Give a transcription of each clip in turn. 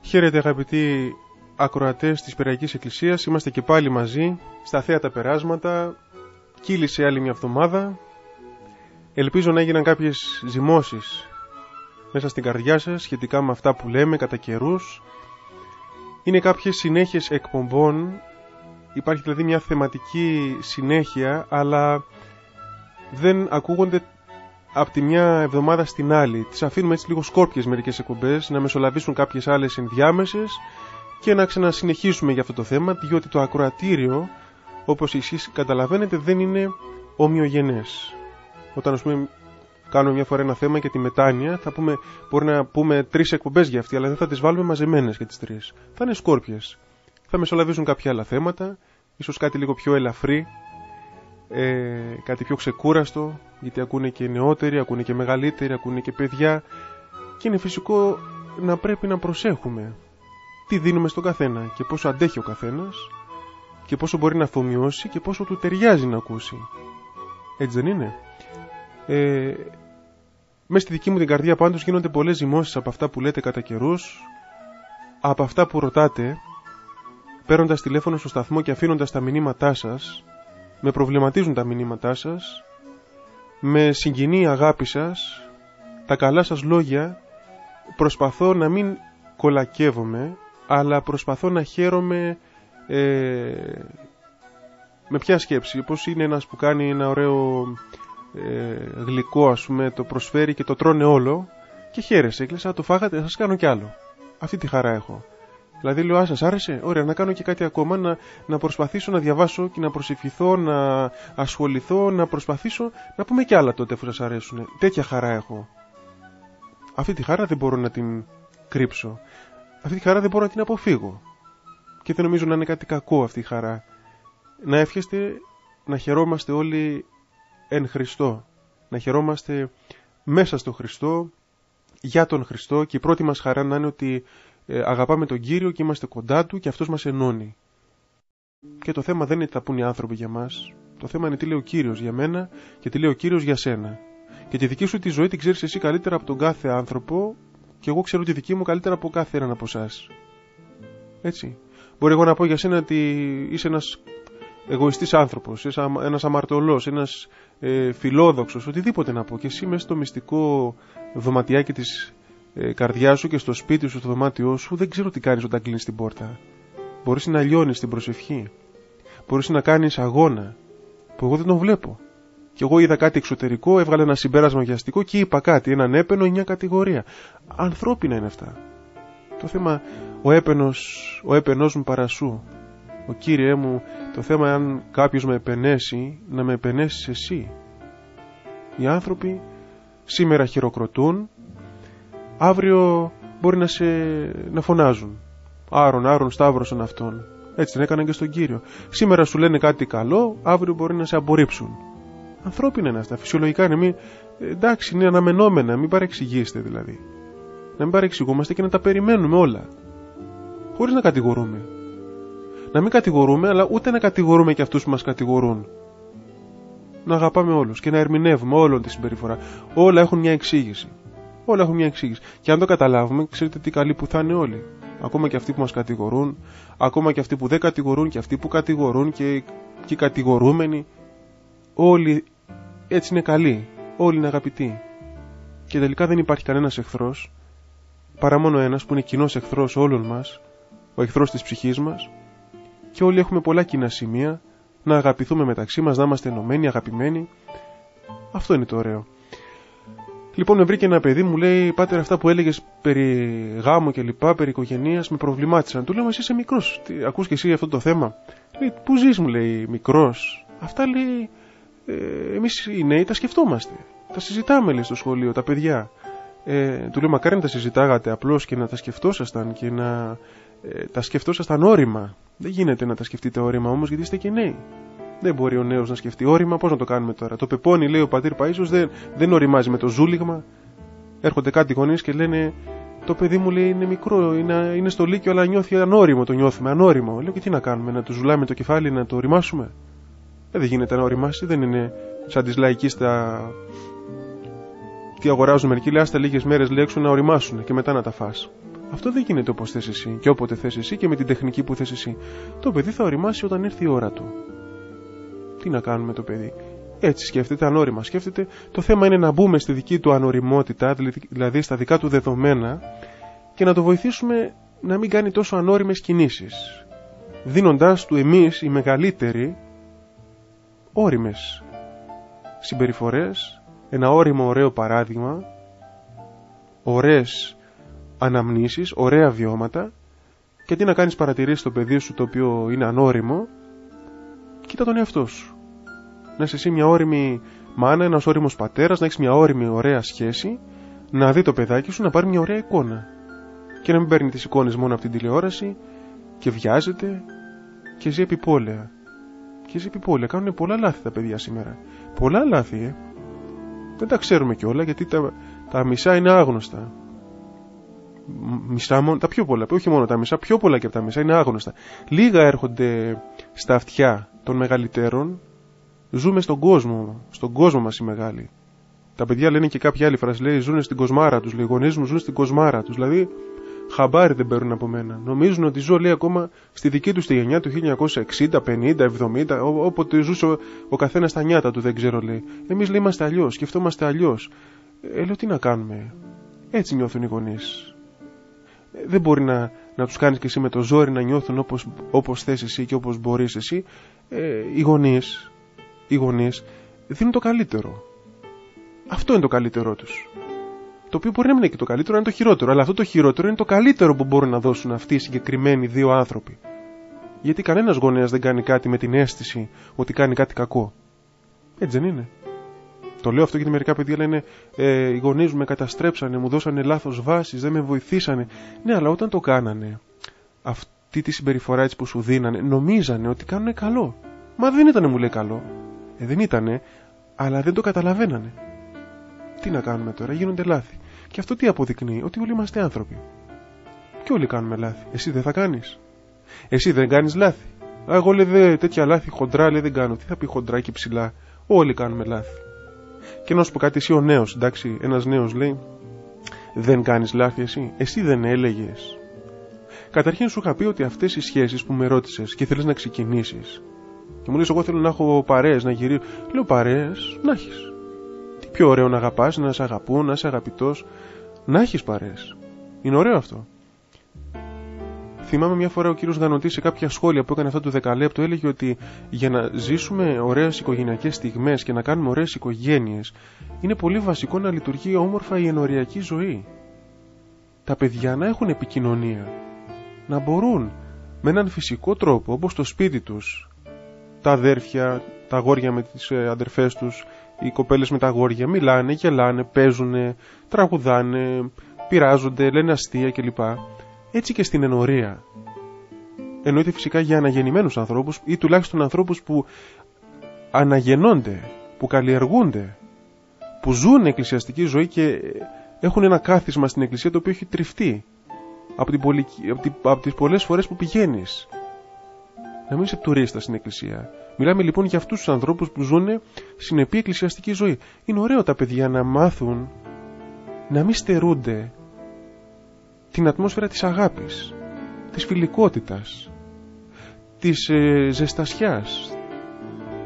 Χαίρετε αγαπητοί ακροατές της Περαϊκής Εκκλησίας. Είμαστε και πάλι μαζί στα θέατα περάσματα. Κύλησε άλλη μια εβδομάδα. Ελπίζω να έγιναν κάποιες ζυμώσεις μέσα στην καρδιά σας σχετικά με αυτά που λέμε κατά καιρούς. Είναι κάποιες συνέχειες εκπομπών. Υπάρχει δηλαδή μια θεματική συνέχεια, αλλά δεν ακούγονται από τη μια εβδομάδα στην άλλη. Τις αφήνουμε έτσι λίγο σκόρπιες μερικές εκπομπές, να μεσολαβήσουν κάποιες άλλες ενδιάμεσες και να ξανασυνεχίσουμε για αυτό το θέμα, διότι το ακροατήριο, όπως εσείς καταλαβαίνετε, δεν είναι ομοιογενές. Όταν ας πούμε κάνουμε μια φορά ένα θέμα και τη μετάνοια, μπορεί να πούμε 3 εκπομπές για αυτή, αλλά δεν θα τις βάλουμε μαζεμένες για τις 3. Θα είναι σκόρπιες. Θα μεσολαβήσουν κάποια άλλα θέματα, ίσως κάτι λίγο πιο ελαφρύ, κάτι πιο ξεκούραστο, γιατί ακούνε και νεότεροι, ακούνε και μεγαλύτεροι, ακούνε και παιδιά, και είναι φυσικό να πρέπει να προσέχουμε τι δίνουμε στον καθένα και πόσο αντέχει ο καθένας και πόσο μπορεί να αφομοιώσει και πόσο του ταιριάζει να ακούσει. Έτσι δεν είναι? Μες στη δική μου την καρδιά πάντως γίνονται πολλές ζυμώσεις από αυτά που λέτε κατά καιρούς, από αυτά που ρωτάτε, παίρνοντας τηλέφωνο στο σταθμό και αφήνοντας τα μηνύματά σας. Με προβληματίζουν τα μηνύματά σας, με συγκινεί η αγάπη σας, τα καλά σας λόγια. Προσπαθώ να μην κολακεύομαι, αλλά προσπαθώ να χαίρομαι με ποια σκέψη. Πώς είναι ένας που κάνει ένα ωραίο γλυκό, ας πούμε, το προσφέρει και το τρώνε όλο και χαίρεσαι, κλεισά, το φάγατε, θα σας κάνω κι άλλο. Αυτή τη χαρά έχω. Δηλαδή λέω, σας άρεσε, ωραία, να κάνω και κάτι ακόμα, να προσπαθήσω να διαβάσω και να προσευχηθώ, να ασχοληθώ, να προσπαθήσω να πούμε κι άλλα τότε, αφού σας αρέσουν. Τέτοια χαρά έχω. Αυτή τη χαρά δεν μπορώ να την κρύψω. Αυτή τη χαρά δεν μπορώ να την αποφύγω. Και δεν νομίζω να είναι κάτι κακό αυτή η χαρά. Να εύχεστε να χαιρόμαστε όλοι εν Χριστώ. Να χαιρόμαστε μέσα στο Χριστό, για τον Χριστό, και η πρώτη μας χαρά να είναι ότι αγαπάμε τον Κύριο και είμαστε κοντά Του και Αυτός μας ενώνει. Και το θέμα δεν είναι τι θα πούν οι άνθρωποι για μας. Το θέμα είναι τι λέει ο Κύριος για μένα και τι λέει ο Κύριος για σένα. Και τη δική σου τη ζωή την ξέρεις εσύ καλύτερα από τον κάθε άνθρωπο, και εγώ ξέρω τη δική μου καλύτερα από κάθε έναν από εσάς. Έτσι. Μπορεί εγώ να πω για σένα ότι είσαι ένας εγωιστής άνθρωπος, ένας αμαρτωλός, ένας φιλόδοξος, οτιδήποτε να πω. Και εσύ μέσα στο μυστικό δωματιάκι της καρδιά σου και στο σπίτι σου, στο δωμάτιό σου, δεν ξέρω τι κάνεις όταν κλείνεις την πόρτα. Μπορείς να λιώνεις την προσευχή. Μπορείς να κάνεις αγώνα που εγώ δεν τον βλέπω. Και εγώ είδα κάτι εξωτερικό, έβγαλε ένα συμπέρασμα βιαστικό και είπα κάτι, έναν έπαινο ή μια κατηγορία. Ανθρώπινα είναι αυτά. Το θέμα, ο έπαινος μου παρασού. Ο Κύριέ μου, το θέμα, αν κάποιος με επενέσει, να με επενέσεις εσύ. Οι άνθρωποι σήμερα χειροκροτούν, αύριο μπορεί να φωνάζουν. Άρον, σταύρωσαν αυτόν. Έτσι την έκαναν και στον Κύριο. Σήμερα σου λένε κάτι καλό, αύριο μπορεί να σε απορρίψουν. Ανθρώπινα είναι αυτά, φυσιολογικά είναι. Εντάξει, είναι αναμενόμενα, μην παρεξηγήσετε δηλαδή. Να μην παρεξηγούμαστε και να τα περιμένουμε όλα. Χωρίς να κατηγορούμε. Να μην κατηγορούμε, αλλά ούτε να κατηγορούμε και αυτούς που μας κατηγορούν. Να αγαπάμε όλους και να ερμηνεύουμε όλων τη συμπεριφορά. Όλα έχουν μια εξήγηση. Όλα έχουν μια εξήγηση. Και αν το καταλάβουμε, ξέρετε τι καλοί που θα είναι όλοι. Ακόμα και αυτοί που μας κατηγορούν, ακόμα και αυτοί που δεν κατηγορούν, και αυτοί που κατηγορούν και οι κατηγορούμενοι. Όλοι έτσι είναι καλοί. Όλοι είναι αγαπητοί. Και τελικά δεν υπάρχει κανένας εχθρός, παρά μόνο ένας που είναι κοινός εχθρός όλων μας, ο εχθρός της ψυχής μας. Και όλοι έχουμε πολλά κοινά σημεία, να αγαπηθούμε μεταξύ μας, να είμαστε ενωμένοι, αγαπημένοι. Αυτό είναι το ωραίο. Λοιπόν, με βρήκε ένα παιδί, μου λέει, πάτερ, αυτά που έλεγες περί γάμου και λοιπά, περί οικογενείας, με προβλημάτισαν. Του λέω, εσύ είσαι μικρός, ακούς και εσύ αυτό το θέμα? Λέει, πού ζεις, μου λέει, μικρός? Αυτά, λέει, εμείς οι νέοι τα σκεφτόμαστε. Τα συζητάμε, λέει, στο σχολείο, τα παιδιά. Του λέω, μακάρι να τα συζητάγατε απλώς και να τα σκεφτόσασταν και να τα σκεφτόσασταν όρημα. Δεν γίνεται να τα σκεφτείτε όρημα όμως, γιατί είστε και νέοι. Δεν μπορεί ο νέος να σκεφτεί όρημα. Πώς να το κάνουμε τώρα? Το πεπόνι, λέει ο πατήρ Παΐσιος, δεν οριμάζει με το ζούλιγμα. Έρχονται κάτι γονείς και λένε, το παιδί μου, λέει, είναι μικρό, είναι στο λύκειο, αλλά νιώθει ανώριμο, το νιώθουμε ανώριμο. Λέω, και τι να κάνουμε, να του ζουλάμε το κεφάλι, να το οριμάσουμε? Δεν γίνεται να οριμάσει, δεν είναι σαν τις λαϊκείς τι αγοράζουν μερικοί, λέει, άστα λίγες μέρες, λέξουν, να οριμάσουν και μετά να τα φας. Αυτό δεν γίνεται όπως θες εσύ και όποτε θες εσύ και με την τεχνική που θες εσύ. Το παιδί θα οριμάσει όταν έρθει η ώρα του. Τι να κάνουμε το παιδί? Έτσι σκέφτεται, ανώριμα σκέφτεται. Το θέμα είναι να μπούμε στη δική του ανωριμότητα, δηλαδή στα δικά του δεδομένα, και να το βοηθήσουμε να μην κάνει τόσο ανώριμες κινήσεις, δίνοντάς του εμείς οι μεγαλύτεροι ώριμες συμπεριφορές, ένα ώριμο ωραίο παράδειγμα, ωραίες αναμνήσεις, ωραία βιώματα. Και τι να κάνεις παρατηρήσεις στο παιδί σου το οποίο είναι ανώριμο? Κοίτα τον εαυτό σου. Να είσαι εσύ μια ώριμη μάνα, ένας ώριμος πατέρας, να έχεις μια ώριμη ωραία σχέση, να δει το παιδάκι σου να πάρει μια ωραία εικόνα και να μην παίρνει τις εικόνες μόνο από την τηλεόραση και βιάζεται και ζει επιπόλαια. Κάνουν πολλά λάθη τα παιδιά σήμερα. Πολλά λάθη, Δεν τα ξέρουμε κιόλα, γιατί τα μισά είναι άγνωστα. Μισά μόνο, τα πιο πολλά, όχι μόνο τα μισά, πιο πολλά και από τα μισά είναι άγνωστα. Λίγα έρχονται στα αυτιά των μεγαλύτερων. Ζούμε στον κόσμο μας οι μεγάλοι. Τα παιδιά λένε και κάποια άλλη φράση, λέει, ζουν στην κοσμάρα τους, λέει, οι γονείς μου ζουν στην κοσμάρα τους. Δηλαδή, χαμπάρι δεν παίρνουν από μένα. Νομίζουν ότι ζω, λέει, ακόμα στη δική τους τη γενιά του 1960, 50, 70, όποτε ζούσε ο καθένας στα νιάτα του, δεν ξέρω, λέει. Εμείς, λέει, είμαστε αλλιώς, σκεφτόμαστε αλλιώς. Λέω, τι να κάνουμε? Έτσι νιώθουν οι γονείς. Δεν μπορεί να τους κάνεις και εσύ με το ζόρι να νιώθουν όπως θες εσύ και όπως μπορείς εσύ. Οι γονείς δίνουν το καλύτερο. Αυτό είναι το καλύτερό τους. Το οποίο μπορεί να μην είναι και το καλύτερο, είναι το χειρότερο. Αλλά αυτό το χειρότερο είναι το καλύτερο που μπορούν να δώσουν αυτοί οι συγκεκριμένοι δύο άνθρωποι. Γιατί κανένας γονέας δεν κάνει κάτι με την αίσθηση ότι κάνει κάτι κακό. Έτσι δεν είναι? Το λέω αυτό γιατί μερικά παιδιά λένε οι γονείς μου με καταστρέψανε, μου δώσανε λάθος βάσεις, δεν με βοηθήσανε. Ναι, αλλά όταν το κάνανε, αυτή τη συμπεριφορά έτσι που σου δίνανε, νομίζανε ότι κάνουν καλό. Μα δεν ήτανε, μου λέει, καλό. Δεν ήτανε, αλλά δεν το καταλαβαίνανε. Τι να κάνουμε τώρα, γίνονται λάθη. Και αυτό τι αποδεικνύει? Ότι όλοι είμαστε άνθρωποι. Και όλοι κάνουμε λάθη. Εσύ δεν θα κάνεις? Εσύ δεν κάνεις λάθη? Εγώ, λέει, τέτοια λάθη χοντρά, λέει, δεν κάνω. Τι θα πει χοντρά και ψηλά? Όλοι κάνουμε λάθη. Και να σου πω κάτι, εσύ ο νέος, εντάξει, ένας νέος λέει, δεν κάνεις λάθη εσύ? Εσύ δεν έλεγες? Καταρχήν σου είχα πει ότι αυτές οι σχέσεις που με ρώτησες και θέλεις να ξεκινήσεις, και μου λες, εγώ θέλω να έχω παρέες, να γυρίσω. Λέω, παρέες να έχεις. Τι πιο ωραίο να αγαπάς, να σε αγαπούν, να είσαι αγαπητός, να έχεις παρέες. Είναι ωραίο αυτό. Θυμάμαι μια φορά ο κύριος Γανωτής σε κάποια σχόλια που έκανε αυτό το δεκαλέπτο, έλεγε ότι για να ζήσουμε ωραίες οικογενειακές στιγμές και να κάνουμε ωραίες οικογένειες, είναι πολύ βασικό να λειτουργεί όμορφα η ενοριακή ζωή. Τα παιδιά να έχουν επικοινωνία, να μπορούν με έναν φυσικό τρόπο, όπως στο σπίτι τους, τα αδέρφια, τα αγόρια με τις αδερφές τους, οι κοπέλες με τα αγόρια, μιλάνε, γελάνε, παίζουν, τραγουδάνε, πειράζονται, λένε αστεία κλπ. Έτσι και στην ενορία. Εννοείται φυσικά για αναγεννημένους ανθρώπους ή τουλάχιστον ανθρώπους που αναγεννώνται, που καλλιεργούνται, που ζουν εκκλησιαστική ζωή και έχουν ένα κάθισμα στην εκκλησία το οποίο έχει τριφτεί από τις πολλές φορές που πηγαίνεις. Να μην είσαι τουρίστα στην εκκλησία. Μιλάμε λοιπόν για αυτούς τους ανθρώπους που ζουν συνεπή εκκλησιαστική ζωή. Είναι ωραίο τα παιδιά να μάθουν να μην στερούνται την ατμόσφαιρα της αγάπης, της φιλικότητας, της ζεστασιάς,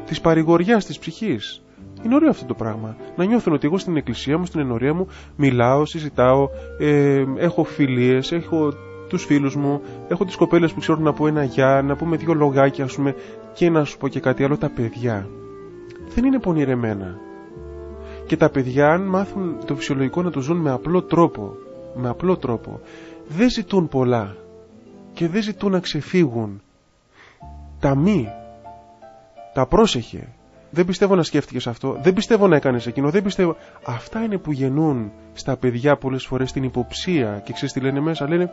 της παρηγοριάς της ψυχής. Είναι ωραίο αυτό το πράγμα. Να νιώθουν ότι εγώ στην εκκλησία μου, στην ενορία μου, μιλάω, συζητάω, έχω φιλίες, έχω τους φίλους μου, έχω τις κοπέλες που ξέρουν να πω ένα γεια, να πούμε δύο λογάκια, ας πούμε. Και να σου πω και κάτι άλλο, τα παιδιά δεν είναι πονηρεμένα. Και τα παιδιά, αν μάθουν το φυσιολογικό να το ζουν με απλό τρόπο, δεν ζητούν πολλά και δεν ζητούν να ξεφύγουν. Τα πρόσεχε. Δεν πιστεύω να σκέφτηκες αυτό, δεν πιστεύω να έκανες εκείνο, δεν πιστεύω. Αυτά είναι που γεννούν στα παιδιά πολλές φορές την υποψία. Και ξέρεις τι λένε μέσα? Λένε,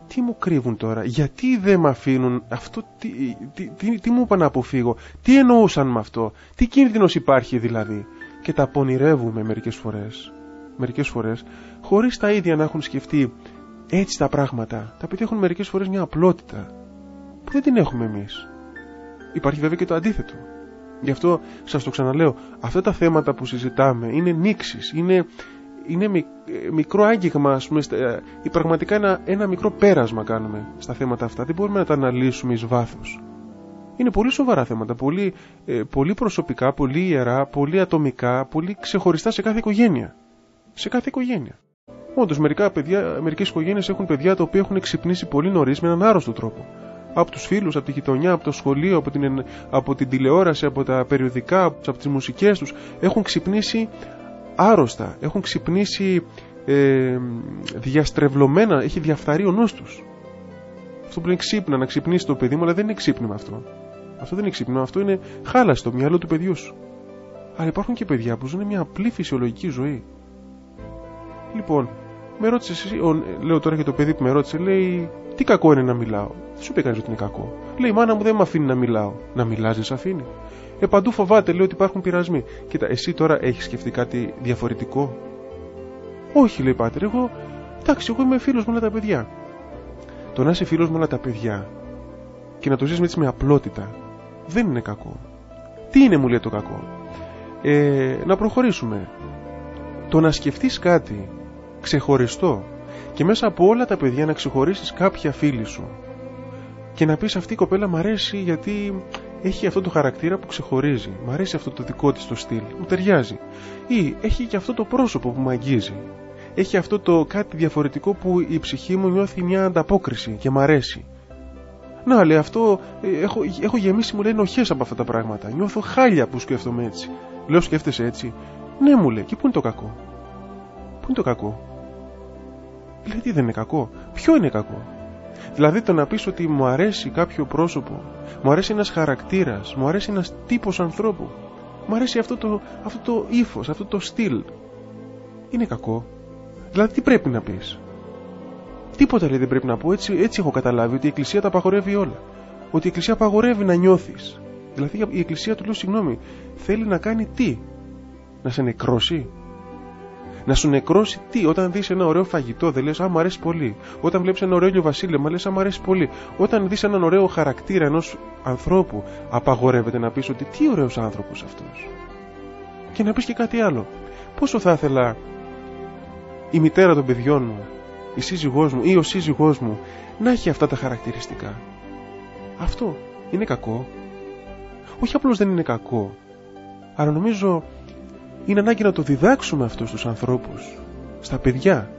τι μου κρύβουν τώρα, γιατί δεν με αφήνουν αυτό, τι μου είπα να αποφύγω, τι εννοούσαν με αυτό, τι κίνδυνος υπάρχει δηλαδή. Και τα πονηρεύουμε μερικές φορές χωρίς τα ίδια να έχουν σκεφτεί έτσι τα πράγματα. Τα παιδιά έχουν μερικές φορές μια απλότητα που δεν την έχουμε εμείς. Υπάρχει βέβαια και το αντίθετο. Γι' αυτό σας το ξαναλέω, αυτά τα θέματα που συζητάμε είναι νήξεις, είναι μικρό άγγιγμα, ας πούμε, πραγματικά ένα μικρό πέρασμα κάνουμε στα θέματα αυτά. Δεν μπορούμε να τα αναλύσουμε εις βάθος. Είναι πολύ σοβαρά θέματα, πολύ προσωπικά, πολύ ιερά, πολύ ατομικά, πολύ ξεχωριστά σε κάθε οικογένεια. Σε κάθε οικογένεια. Όντως, μερικές οικογένειες έχουν παιδιά τα οποία έχουν ξυπνήσει πολύ νωρίς με έναν άρρωστο τρόπο. Από τους φίλους, από τη γειτονιά, από το σχολείο, από την τηλεόραση, από τα περιοδικά, από τις μουσικές τους. Έχουν ξυπνήσει άρρωστα, έχουν ξυπνήσει διαστρεβλωμένα, έχει διαφθαρεί ο νους τους. Αυτό που είναι ξύπνα, να ξυπνήσει το παιδί μου, αλλά δεν είναι ξύπνημα αυτό. Αυτό δεν είναι ξύπνημα, αυτό είναι χάλαση στο μυαλό του παιδιού σου. Αλλά υπάρχουν και παιδιά που ζουν μια απλή φυσιολογική ζωή. Λοιπόν, με ρώτησε εσύ, λέω τώρα για το παιδί που με ρώτησε, λέει, τι κακό είναι να μιλάω. Δεν σου είπε κανείς ότι είναι κακό. Λέει, η μάνα μου δεν με αφήνει να μιλάω. Να μιλάς, δεν σε αφήνει. Παντού φοβάται, λέει, ότι υπάρχουν πειρασμοί. Κοίτα, εσύ τώρα έχεις σκεφτεί κάτι διαφορετικό? Όχι, λέει, πάτερ, εγώ είμαι φίλος με όλα τα παιδιά. Το να είσαι φίλος με όλα τα παιδιά και να το ζεις έτσι με απλότητα δεν είναι κακό. Τι είναι, μου λέει, το κακό? Να προχωρήσουμε. Το να σκεφτείς κάτι ξεχωριστό και μέσα από όλα τα παιδιά να ξεχωρίσεις κάποια φίλη σου και να πεις, αυτή η κοπέλα μ' αρέσει γιατί έχει αυτό το χαρακτήρα που ξεχωρίζει, μ' αρέσει αυτό το δικό της το στυλ, μου ταιριάζει, ή έχει και αυτό το πρόσωπο που μου αγγίζει, έχει αυτό το κάτι διαφορετικό που η ψυχή μου νιώθει μια ανταπόκριση και μ' αρέσει. Να, λέει, αυτό έχω γεμίσει, μου λέει, ενοχές από αυτά τα πράγματα, νιώθω χάλια που σκέφτομαι έτσι. Λέω, σκέφτεσαι έτσι? Ναι, μου λέει, και πού είναι το κακό? Πού είναι το κακό? Δηλαδή δεν είναι κακό. Ποιο είναι κακό? Δηλαδή το να πεις ότι μου αρέσει κάποιο πρόσωπο, μου αρέσει ένας χαρακτήρας, μου αρέσει ένας τύπος ανθρώπου, μου αρέσει αυτό το ύφος, αυτό το στυλ, είναι κακό? Δηλαδή τι πρέπει να πεις? Τίποτα, λέει, δεν πρέπει να πω. Έτσι έχω καταλάβει ότι η Εκκλησία τα απαγορεύει όλα. Ότι η Εκκλησία απαγορεύει να νιώθεις. Δηλαδή η Εκκλησία, του λέω, συγγνώμη, θέλει να κάνει τι? Να σε νεκρώσει? Να σου νεκρώσει τι? Όταν δεις ένα ωραίο φαγητό δεν λες, α, μου αρέσει πολύ? Όταν βλέπεις ένα ωραίο ηλιοβασίλεμα λες, α, μου αρέσει πολύ? Όταν δεις έναν ωραίο χαρακτήρα ενός ανθρώπου, απαγορεύεται να πεις ότι τι ωραίος άνθρωπος αυτός? Και να πεις και κάτι άλλο. Πόσο θα ήθελα η μητέρα των παιδιών μου, η σύζυγός μου ή ο σύζυγός μου να έχει αυτά τα χαρακτηριστικά? Αυτό είναι κακό? Όχι απλώς δεν είναι κακό, αλλά νομίζω είναι ανάγκη να το διδάξουμε αυτούς τους ανθρώπους στα παιδιά.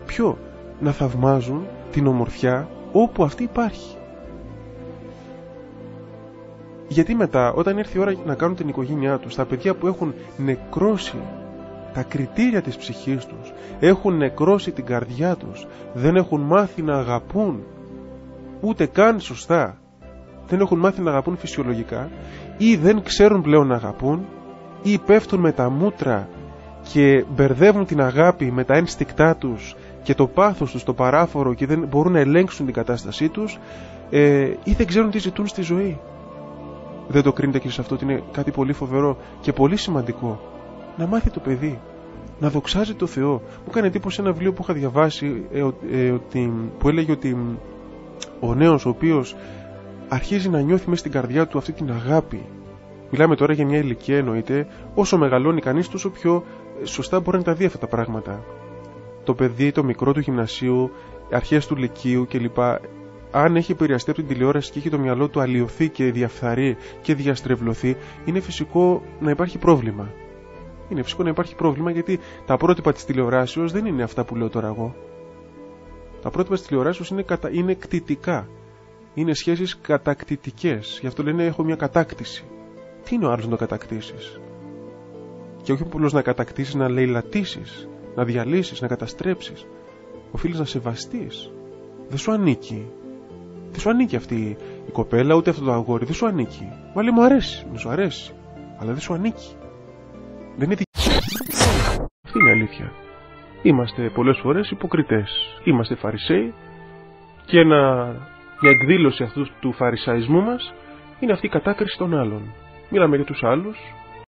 Ποιο? Να θαυμάζουν την ομορφιά όπου αυτή υπάρχει. Γιατί μετά, όταν έρθει η ώρα να κάνουν την οικογένειά τους, τα παιδιά που έχουν νεκρώσει τα κριτήρια της ψυχής τους, έχουν νεκρώσει την καρδιά τους, δεν έχουν μάθει να αγαπούν ούτε καν σωστά, δεν έχουν μάθει να αγαπούν φυσιολογικά, ή δεν ξέρουν πλέον να αγαπούν, ή πέφτουν με τα μούτρα και μπερδεύουν την αγάπη με τα ένστικτά τους και το πάθος τους, το παράφορο, και δεν μπορούν να ελέγξουν την κατάστασή τους, ή δεν ξέρουν τι ζητούν στη ζωή. Δεν το κρίνετε και σε αυτό ότι είναι κάτι πολύ φοβερό και πολύ σημαντικό? Να μάθει το παιδί να δοξάζει το Θεό. Μου κάνει εντύπωση ένα βιβλίο που είχα διαβάσει, που έλεγε ότι ο νέος ο οποίος αρχίζει να νιώθει μέσα στην καρδιά του αυτή την αγάπη, μιλάμε τώρα για μια ηλικία εννοείται, όσο μεγαλώνει κανείς τόσο πιο σωστά μπορεί να τα δει αυτά τα πράγματα. Το παιδί, το μικρό του γυμνασίου, αρχές του λυκείου κλπ, αν έχει επηρεαστεί από την τηλεόραση και έχει το μυαλό του αλλοιωθεί και διαφθαρεί και διαστρεβλωθεί, είναι φυσικό να υπάρχει πρόβλημα. Είναι φυσικό να υπάρχει πρόβλημα, γιατί τα πρότυπα της τηλεοράσεως δεν είναι αυτά που λέω τώρα εγώ. Τα πρότυπα της τηλεοράσεως είναι κτητικά. Είναι σχέσεις κατακτητικές. Γι' αυτό λένε έχω μια κατάκτηση. Τι είναι ο άλλος να το κατακτήσεις? Και όχι απλώς να κατακτήσεις, να λαιλατήσεις, να διαλύσεις, να καταστρέψεις. Οφείλεις να σεβαστείς. Δεν σου ανήκει. Δεν σου ανήκει αυτή η κοπέλα, ούτε αυτό το αγόρι. Δεν σου ανήκει. Βάλε, μου αρέσει, μου σου αρέσει. Αλλά δεν σου ανήκει. Δεν είναι δική. Αυτή είναι η αλήθεια. Είμαστε πολλές φορές υποκριτές. Είμαστε φαρισαίοι και μια εκδήλωση αυτού του φαρισαϊσμού μας είναι αυτή η κατάκριση των άλλων. Μιλάμε για τους άλλους,